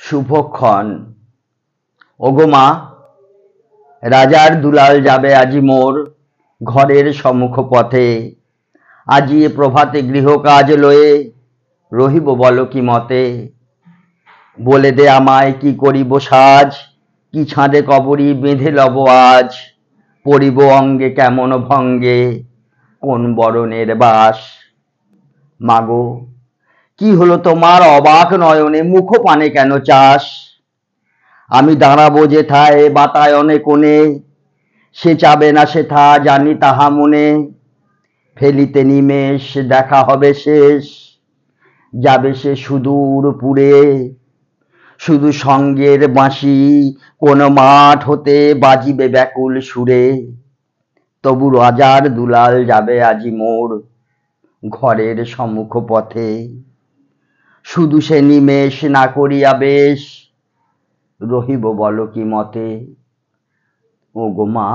শুভক্ষণ। ওগো মা, রাজার দুলাল যাবে আজি মোর ঘরের সম্মুখ পথে। আজি এ প্রভাতে গৃহকাজ লয়ে রহিব বলো কি মতে। বলে দে আমায় কি করিব সাজ, কি ছাঁদে কবরী বেঁধে লব আজ। পড়িব অঙ্গে কেমন ভঙ্গে, কোন বরণের বাস। মাগো, কি হলো তোমার অবাক নয়নে, মুখ পানে কেন চাস। আমি দাঁড়াবো যেথায় বাতায়নে কোণে, সে চাবে না সেথা জানি তাহা মনে। ফেলিতে নিমেষ দেখা হবে শেষ, যাবে সে সুদূর পুরে। শুধু সঙ্গের বাঁশি কোন মাঠ হতে বাজিবে ব্যাকুল সুরে। তবু রাজার দুলাল যাবে আজি মোর ঘরের সম্মুখ পথে। শুধু সে নিমেষ না করিয়া বেশ, রহিব বলো কি মতে। ওগো মা,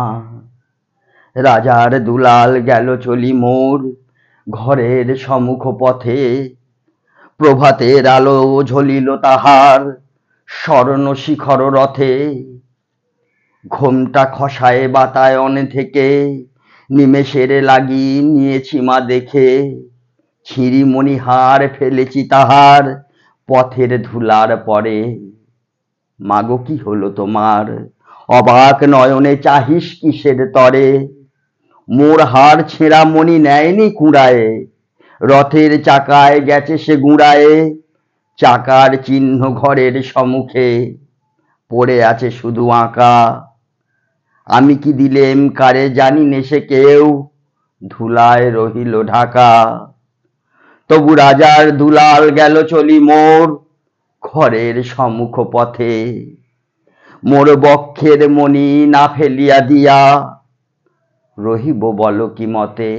রাজার দুলাল গেল চলি মোর ঘরের সম্মুখ পথে। প্রভাতের আলো ঝলিল তাহার স্বর্ণ শিখর রথে। ঘোমটা খসায় বাতায়ন থেকে, নিমেষের লাগি নিয়েছি মা দেখে। ছিঁড়ি মণিহার ফেলেছি তাহার পথের ধুলার পরে। মাগো, কি হলো তোমার অবাক নয়নে চাহিস কিসের তরে। মোর হার ছেঁড়া মণি নেয়নি কুড়ায়ে, রথের চাকায় গেছে সে গুড়ায়ে। চাকার চিহ্ন ঘরের সম্মুখে পড়ে আছে শুধু আঁকা। আমি কি দিলেম কারে জানি নে সে কেউ, ধুলায় রহিল ঢাকা। তবু রাজার দুলাল গেল চলি মোর ঘরের সম্মুখ পথে। মোর বক্ষের মণি না ফেলিয়া দিয়া, রহিব বলো কি মতে।